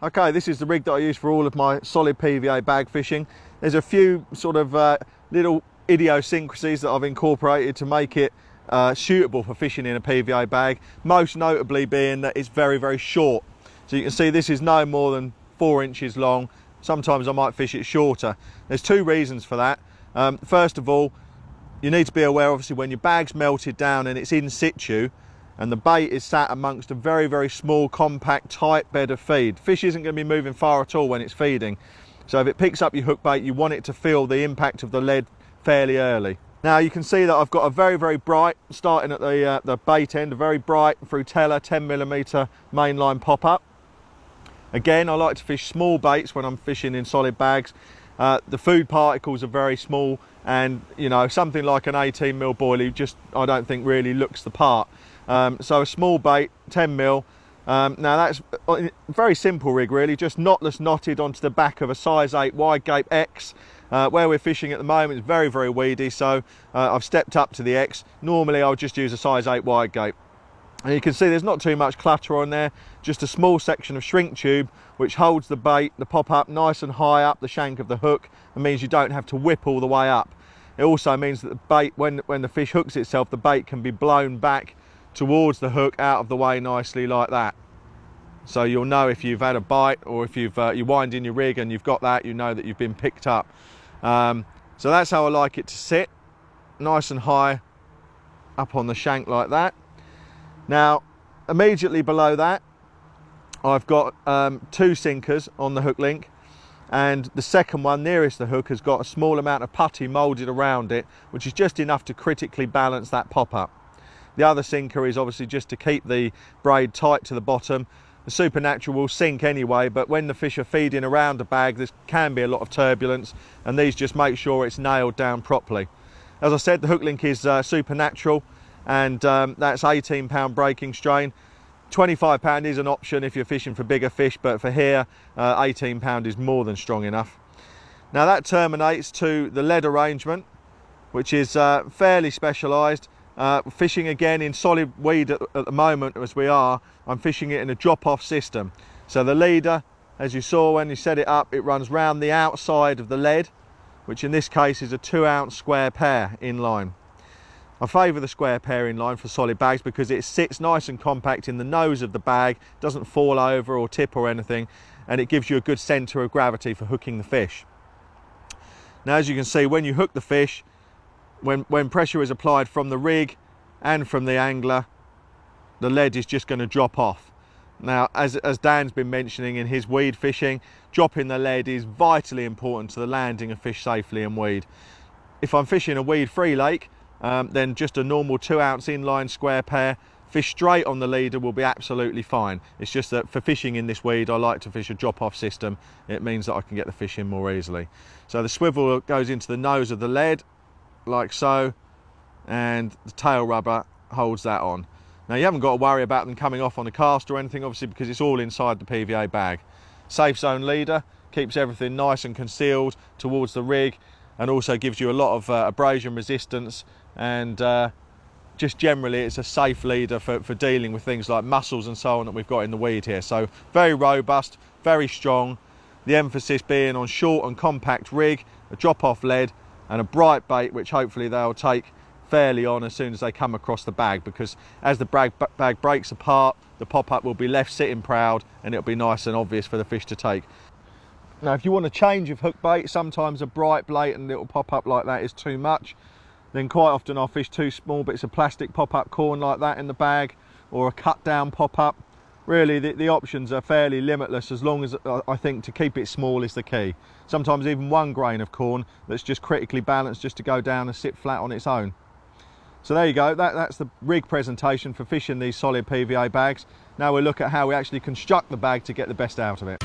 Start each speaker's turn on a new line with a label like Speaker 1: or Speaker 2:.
Speaker 1: Okay, this is the rig that I use for all of my solid PVA bag fishing. There's a few sort of little idiosyncrasies that I've incorporated to make it suitable for fishing in a PVA bag, most notably being that it's very, very short. So you can see this is no more than 4 inches long. Sometimes I might fish it shorter. There's two reasons for that. First of all, you need to be aware, obviously, when your bag's melted down and it's in situ, and the bait is sat amongst a very, very small, compact, tight bed of feed. Fish isn't going to be moving far at all when it's feeding. So if it picks up your hook bait, you want it to feel the impact of the lead fairly early. Now you can see that I've got a very, very bright, starting at the bait end, a very bright Frutella 10mm mainline pop-up. Again, I like to fish small baits when I'm fishing in solid bags. The food particles are very small, and you know, something like an 18mm boilie just, I don't think, really looks the part. So a small bait, 10mm. Now that's a very simple rig really, just knotless knotted onto the back of a size 8 wide gape X. Where we're fishing at the moment is very, very weedy, so I've stepped up to the X. Normally I would just use a size 8 wide gape. And you can see there's not too much clutter on there, just a small section of shrink tube which holds the bait, the pop-up, nice and high up the shank of the hook, and means you don't have to whip all the way up. It also means that the bait, when the fish hooks itself, the bait can be blown back towards the hook out of the way nicely like that. So you'll know if you've had a bite, or if you wind in your rig and you've got that, you know that you've been picked up. So that's how I like it to sit, nice and high up on the shank like that. Now immediately below that I've got 2 sinkers on the Hooklink, and the second one nearest the hook has got a small amount of putty moulded around it, which is just enough to critically balance that pop-up. The other sinker is obviously just to keep the braid tight to the bottom. The Supernatural will sink anyway, but when the fish are feeding around the bag, there can be a lot of turbulence, and these just make sure it's nailed down properly. As I said, the Hooklink is Supernatural, and that's 18-pound breaking strain. 25-pound is an option if you're fishing for bigger fish, but for here, 18-pound is more than strong enough. Now that terminates to the lead arrangement, which is fairly specialised. Fishing again in solid weed at the moment as we are, I'm fishing it in a drop-off system. So the leader, as you saw when you set it up, it runs round the outside of the lead, which in this case is a 2-ounce square pair inline. I favour the square pair inline for solid bags because it sits nice and compact in the nose of the bag, doesn't fall over or tip or anything, and it gives you a good centre of gravity for hooking the fish. Now as you can see, when you hook the fish, when pressure is applied from the rig and from the angler, the lead is just going to drop off. Now as Dan's been mentioning in his weed fishing, dropping the lead is vitally important to the landing of fish safely in weed. If I'm fishing a weed free lake, then just a normal 2-ounce inline square pair, fish straight on the leader will be absolutely fine. It's just that for fishing in this weed, I like to fish a drop-off system. It means that I can get the fish in more easily. So the swivel goes into the nose of the lead like so, and the tail rubber holds that on. Now you haven't got to worry about them coming off on a cast or anything, obviously, because it's all inside the PVA bag. Safe zone leader keeps everything nice and concealed towards the rig, and also gives you a lot of abrasion resistance, and just generally it's a safe leader for dealing with things like mussels and so on that we've got in the weed here. So very robust, very strong, the emphasis being on short and compact rig, a drop-off lead, and a bright bait which hopefully they'll take fairly on as soon as they come across the bag, because as the bag breaks apart, the pop-up will be left sitting proud, and it'll be nice and obvious for the fish to take. Now if you want a change of hook bait, sometimes a bright blatant little pop-up like that is too much, then quite often I'll fish 2 small bits of plastic pop-up corn like that in the bag, or a cut down pop-up. Really the options are fairly limitless, as long as I think to keep it small is the key. Sometimes even 1 grain of corn that's just critically balanced just to go down and sit flat on its own. So there you go, that's the rig presentation for fishing these solid PVA bags. Now we'll look at how we actually construct the bag to get the best out of it.